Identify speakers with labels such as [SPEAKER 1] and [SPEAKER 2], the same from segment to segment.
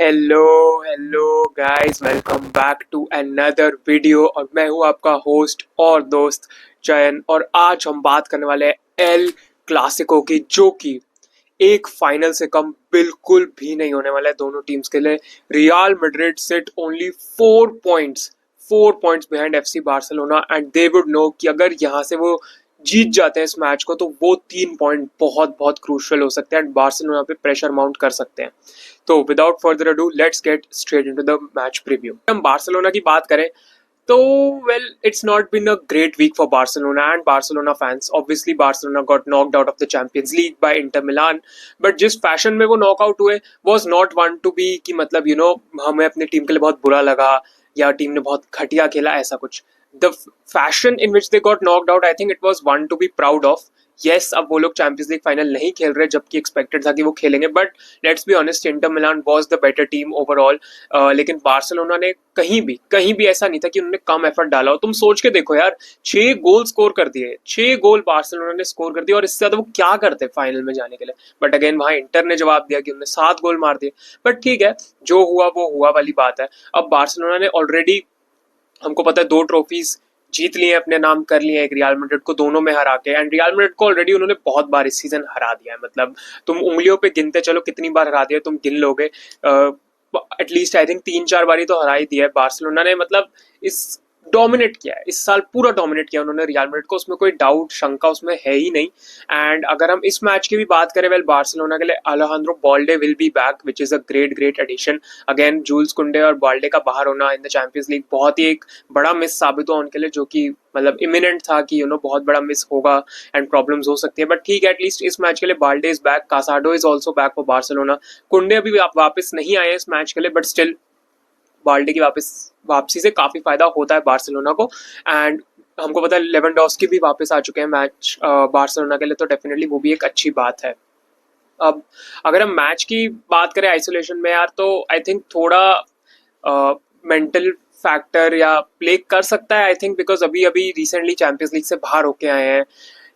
[SPEAKER 1] Hello hello guys, welcome back to another video. और मैं हूं आपका होस्ट और दोस्त चयन। और आज हम बात करने वाले हैं एल क्लासिको की, जो कि एक फाइनल से कम बिल्कुल भी नहीं होने वाला है दोनों टीम्स के लिए। Real Madrid sit only 4 points behind FC Barcelona and they would know कि अगर यहाँ से वो जीत जाते हैं इस मैच को तो वो 3 पॉइंट बहुत बहुत क्रूशियल हो सकते हैं एंड बार्सिलोना पे प्रेशर माउंट कर सकते हैं। तो without further ado let's get straight into the match preview. हम बार्सिलोना की बात करें तो well, it's not been a great week for Barcelona and Barcelona fans. Obviously Barcelona got knocked out of the champions league by Inter Milan, but जिस fashion में वो knockout हुए was not one to be कि मतलब हमें अपनी team के लिए बहुत बुरा लगा या टीम ने बहुत घटिया खेला, ऐसा कुछ। The fashion in which they got knocked out, I think it was one to be proud of. Yes, अब वो लोग चैंपियंस लीग फाइनल नहीं खेल रहे जबकि एक्सपेक्टेड था कि वो खेलेंगे, but let's be honest, Inter Milan was the better team overall. लेकिन बार्सिलोना ने कहीं भी ऐसा नहीं था कि उन्होंने कम एफर्ट डाला हो। तुम सोच के देखो यार, 6 गोल स्कोर कर दिए, 6 गोल बार्सिलोना ने स्कोर कर दिया, और इससे ज्यादा वो क्या करते फाइनल में जाने के लिए। बट अगेन वहां इंटर ने जवाब दिया कि उन्होंने 7 गोल मार दिए। बट ठीक है, जो हुआ वो हुआ वाली बात है। अब बार्सिलोना ने ऑलरेडी, हमको पता है, 2 ट्रॉफीज जीत लिए, अपने नाम कर लिए, एक रियल मैड्रिड को दोनों में हरा के। एंड रियल मैड्रिड को ऑलरेडी उन्होंने बहुत बार इस सीजन हरा दिया है। मतलब तुम उंगलियों पे गिनते चलो कितनी बार हरा दिया, तुम गिन लोगे। एटलीस्ट आई थिंक 3-4 बारी तो हरा ही दिया है बार्सिलोना ने। मतलब इस डोमिनेट किया है, इस साल पूरा डोमिनेट किया उन्होंने रियल मैड्रिड को, उसमें कोई डाउट शंका उसमें है ही नहीं। एंड अगर हम इस मैच की भी बात करें, वेल, बार्सिलोना के लिए Alejandro Balde will be back, which is a great addition. Again Jules Kounde और बाल्डे का बाहर होना इन द चैंपियंस लीग बहुत ही एक बड़ा मिस साबित हुआ उनके लिए, जो कि मतलब इमिनेंट था कि बहुत बड़ा मिस होगा एंड प्रॉब्लम्स हो सकती है। बट ठीक है, एटलीस्ट इस मैच के लिए Balde is back, Casado is also back for Barcelona. Kounde अभी वापस नहीं आए इस मैच के लिए, बट स्टिल बाल्डे की वापसी से काफी फायदा होता है बार्सिलोना को। एंड हमको पता है लेवेंडोस्की भी वापस आ चुके हैं मैच बार्सिलोना के लिए, तो डेफिनेटली वो भी एक अच्छी बात है। अब अगर हम मैच की बात करें आइसोलेशन में यार, तो आई थिंक थोड़ा मेंटल फैक्टर या प्ले कर सकता है, आई थिंक, बिकॉज अभी अभी रिसेंटली चैंपियंस लीग से बाहर होके आए हैं।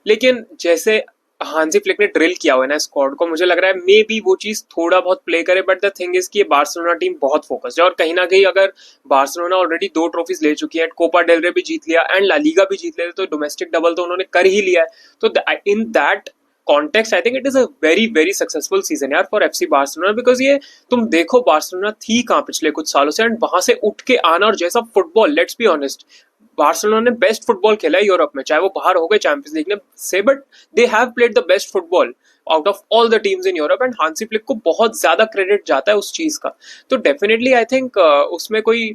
[SPEAKER 1] लेकिन जैसे हांसी फ्लिक ने ड्रिल किया हुआ है ना स्क्वाड को, मुझे लग रहा है मे बी वो चीज थोड़ा बहुत प्ले करे। बट द थिंग इज कि ये बार्सिलोना टीम बहुत फोकस्ड है, और कहीं ना कहीं अगर बार्सिलोना ऑलरेडी 2 ट्रॉफीज ले चुकी है, कोपा डेल रे भी जीत लिया एंड ला लीगा भी जीत लिया, तो डोमेस्टिक डबल तो उन्होंने कर ही लिया है। तो in that context I think it is a very successful season यार फॉर एफसी बार्सिलोना। बिकॉज ये तुम देखो, बार्सिलोना थी कहाँ पिछले कुछ सालों से, एंड वहां से उठ के आना, और जैसा football, let's be honest, Barcelona ने बेस्ट फुटबॉल खेला है यूरोप में, चाहे वो बाहर हो गए चैंपियंस लीग से, but they have played the best football out of all the teams in Europe. And Hansi Flick को बहुत ज्यादा क्रेडिट जाता है उस चीज का। तो डेफिनेटली आई थिंक उसमें कोई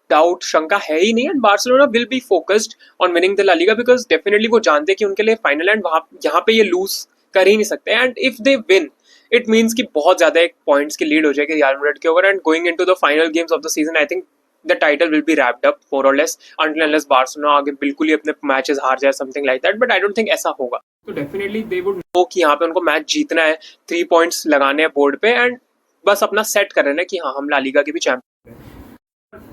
[SPEAKER 1] डाउट शंका है ही नहीं। And Barcelona will be focused on winning the La Liga, because definitely वो जानते हैं कि उनके लिए फाइनल एंड वहां यहाँ पे ये लूज कर ही नहीं सकते। And if they win, it means कि बहुत ज्यादा एक पॉइंट्स की लीड हो जाएगी रियल मैड्रिड के over, and going into the final games of the season I think the title will be wrapped up more or less, until unless Barcelona आगे बिल्कुल ही अपने मैचेस हार जाए, something like that, but I don't think ऐसा होगा। तो definitely they would know कि यहाँ पे उनको मैच जीतना है, 3 पॉइंट्स लगाने हैं बोर्ड पे, एंड बस अपना सेट कर रहे हैं कि हाँ, हम ला लीगा के भी चैंपियन हैं।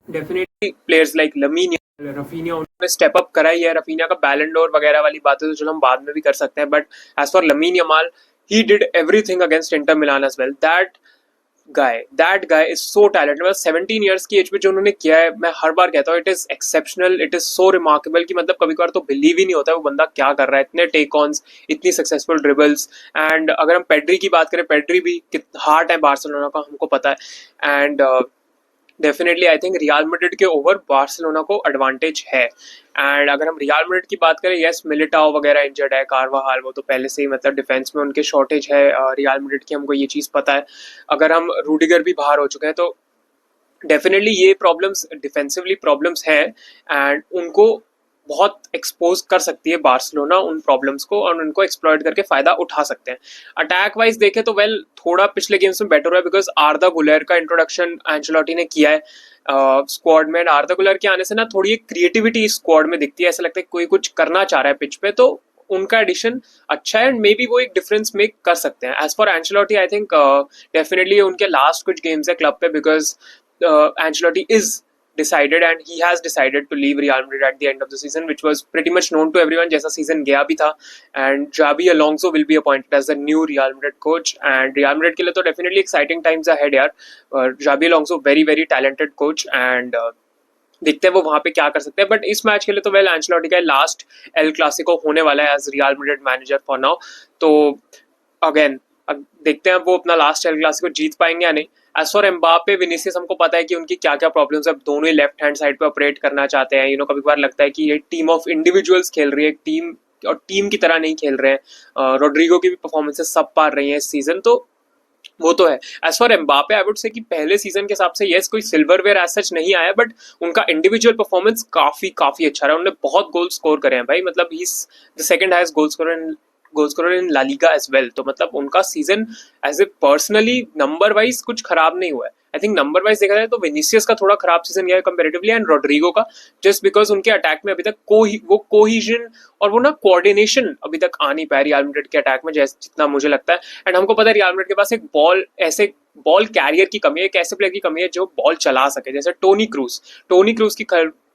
[SPEAKER 1] Definitely players like lamin, Raphinha, उन्होंने स्टेप अप करा ही है। रफीनिया का बैलन डोर वगैरह वाली बातें तो चलो हम बाद में भी कर सकते हैं, but as for Lamine Yamal, he did everything against Inter Milan as well. That guy is so talented। मतलब 17 ईयर्स की एज पे जो उन्होंने किया है, मैं हर बार कहता हूँ, it is exceptional, it is so remarkable कि मतलब कभी कभार तो बिलीव ही नहीं होता है वो बंदा क्या कर रहा है। इतने टेक ऑन्स, इतनी सक्सेसफुल ड्रिबल्स। एंड अगर हम पेड्री की बात करें, पेड्री भी हार्ट है बार्सिलोना का, हमको पता है। And definitely I think real Madrid के ओवर बार्सिलोना को एडवांटेज है। एंड अगर हम रियल मैड्रिड की बात करें, यस, मिलिटाओ वगैरह इंजर्ड है, कारवाहाल, वो तो पहले से ही मतलब डिफेंस में उनके शॉर्टेज है रियल मैड्रिड की, हमको ये चीज़ पता है। अगर हम रूडिगर भी बाहर हो चुके हैं, तो डेफिनेटली ये प्रॉब्लम्स, डिफेंसिवली प्रॉब्लम्स हैं, एंड उनको बहुत एक्सपोज कर सकती है बार्सिलोना उन प्रॉब्लम्स को, और उनको एक्सप्लॉइट करके फायदा उठा सकते हैं। अटैक वाइज देखें तो वेल, थोड़ा पिछले गेम्स में बेटर हुआ है, बिकॉज आर्दा गुलेर का इंट्रोडक्शन एंचेलोटी ने किया है स्क्वाड में। आर्दा गुलेर के आने से ना थोड़ी एक क्रिएटिविटी स्क्वाड में दिखती है, ऐसा लगता है कोई कुछ करना चाह रहा है पिच पे, तो उनका एडिशन अच्छा है, एंड मे बी वो एक डिफरेंस मेक कर सकते हैं। As for Ancelotti I think definitely उनके लास्ट कुछ गेम्स है क्लब पे, because Ancelotti is decided and he has decided to leave Real Madrid at the end of the season, which was pretty much known to everyone जैसा season गया भी था. And Xabi Alonso will be appointed as the new Real Madrid coach, and Real Madrid के लिए तो definitely exciting times ahead यार. Xabi Alonso very very talented coach, and देखते हैं वो वहां पे क्या कर सकते हैं. बट इस मैच के लिए तो वेल एंचेलोटी का लास्ट एल क्लासिको होने वाला है as Real Madrid manager for now. तो अगेन देखते हैं वो अपना लास्ट एल क्लासिको जीत पाएंगे या नहीं. एज फॉर एम्बापे विनीसियस हमको पता है कि उनकी क्या क्या प्रॉब्लम्स है. दोनों ही लेफ्ट हैंड साइड पे ऑपरेट करना चाहते हैं. कभी बार लगता है कि ये टीम ऑफ इंडिविजुअल्स खेल रही है, टीम और टीम की तरह नहीं खेल रहे हैं. रोड्रिगो की भी परफॉर्मेंसेस सब पार रही है इस सीजन, तो वो तो है. As for Mbappe I would say कि पहले सीजन के हिसाब से यस कोई सिल्वरवेयर एज सच नहीं आया, बट उनका इंडिविजुअल परफॉर्मेंस काफी अच्छा रहा. उन्होंने बहुत गोल स्कोर करे हैं भाई. मतलब he is the second highest goal scorer in La Liga as well. तो मतलब उनका season as a personally number wise कुछ खराब नहीं हुआ है. आई थिंक नंबर वाइज देखा जाए तो विनीसियस का थोड़ा खराब सीजन गया है कंपेरेटिवली, एंड रोड्रिगो का जस्ट बिकॉज उनके अटैक में अभी तक वो कोहिजन और वो ना कोऑर्डिनेशन अभी तक आ नहीं पाया रियल मैड्रिड के अटैक में जितना मुझे लगता है. एंड हमको पता है रियल मैड्रिड के पास एक बॉल कैरियर की कमी है, एक ऐसे प्लेयर की कमी है जो बॉल चला सके, जैसे टोनी क्रूज की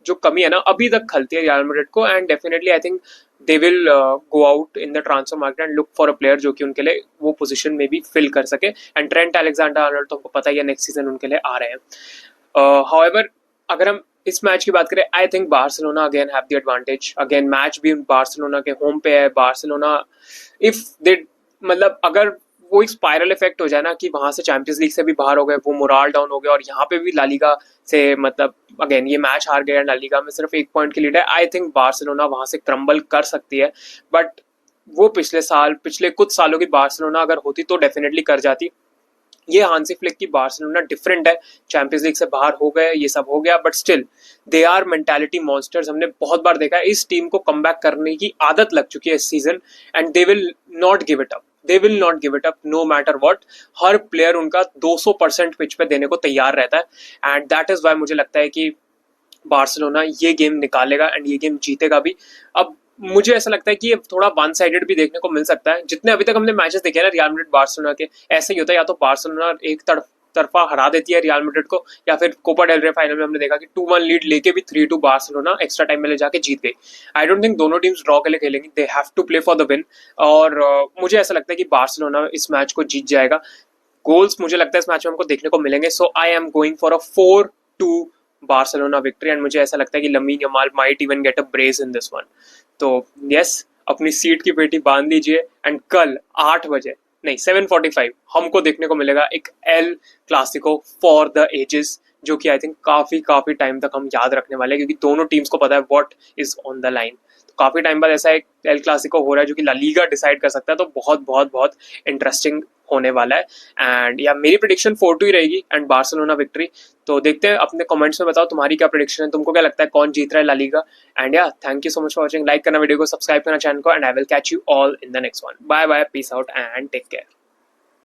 [SPEAKER 1] जो कमी है ना अभी तक खलती है रियल मैड्रिड को. And definitely I think they will go out in the transfer market and look for a player जो कि उनके लिए वो पोजीशन में भी फिल कर सके. एंड ट्रेंट अलेक्जेंडर आर्नल्ड तो हमको पता ही है नेक्स्ट सीजन उनके लिए आ रहे हैं. हाउएवर अगर हम इस मैच की बात करें, I think Barcelona again have the advantage. Again match भी बार्सिलोना के होम पे है. बार्सिलोना इफ दे मतलब अगर वो एक स्पाइरल इफेक्ट हो जाए ना कि वहां से चैंपियंस लीग से भी बाहर हो गए, वो मोराल डाउन हो गया और यहाँ पे भी ला लीगा से मतलब अगेन ये मैच हार गया, ला लीगा में सिर्फ 1 पॉइंट की लीड है. आई थिंक बार्सिलोना वहां से क्रम्बल कर सकती है, बट वो पिछले कुछ सालों की बार्सिलोना अगर होती तो डेफिनेटली कर जाती. ये हांसी फ्लिक की बार्सिलोना डिफरेंट है. चैंपियंस लीग से बाहर हो गए, ये सब हो गया, but still they are mentality monsters. हमने बहुत बार देखा है इस टीम को कमबैक करने की आदत लग चुकी है इस season, and they will not give it up no matter what. हर प्लेयर उनका 200% पिच पे देने को तैयार रहता है, एंड दैट इज वाई मुझे लगता है कि बार्सिलोना ये गेम निकालेगा एंड ये गेम जीतेगा भी. अब मुझे ऐसा लगता है कि ये थोड़ा वन साइडेड भी देखने को मिल सकता है. जितने अभी तक हमने मैचेस देखे ना रियल मैड्रिड बार्सिलोना के, ऐसे ही होता है या तो बार्सिलोना एक तरफा हरा देती है रियल मैड्रिड को, या फिर कोपा डेल रे फाइनल में हमने देखा कि 2-1 लीड लेके भी 3-2 बार्सिलोना एक्स्ट्रा टाइम में ले जाके जीत गई. आई डोंट थिंक दोनों टीम्स ड्रॉ के लिए खेलेंगी. They have to play for the win, और मुझे ऐसा लगता है कि बार्सिलोना इस मैच को जीत जाएगा. गोल्स मुझे लगता है इस मैच में हमको देखने को मिलेंगे. So I am going for a 4-2 Barcelona victory, and मुझे ऐसा लगता है कि Lamine Yamal might even get a brace in this one. तो यस, अपनी सीट की पेटी बांध लीजिए, एंड कल 8 बजे नहीं 7:45 हमको देखने को मिलेगा एक El Clasico for the ages, जो कि आई थिंक काफी टाइम तक हम याद रखने वाले हैं, क्योंकि दोनों टीम्स को पता है what is on the line. तो काफी टाइम बाद ऐसा एक एल क्लासिको हो रहा है जो कि ला लीगा डिसाइड कर सकता है. तो बहुत इंटरेस्टिंग होने वाला है. एंड या मेरी प्रेडिक्शन 4-2 ही रहेगी एंड बार्सिलोना विक्ट्री. तो देखते हैं, अपने कमेंट्स में बताओ तुम्हारी क्या प्रेडिक्शन है, तुमको क्या लगता है कौन जीत रहा है ला लीगा. एंड या thank you so much for watching. Like करना वीडियो को, सब्सक्राइब करना चैनल को, and I will catch you all in the next one. Bye bye, peace out and take care.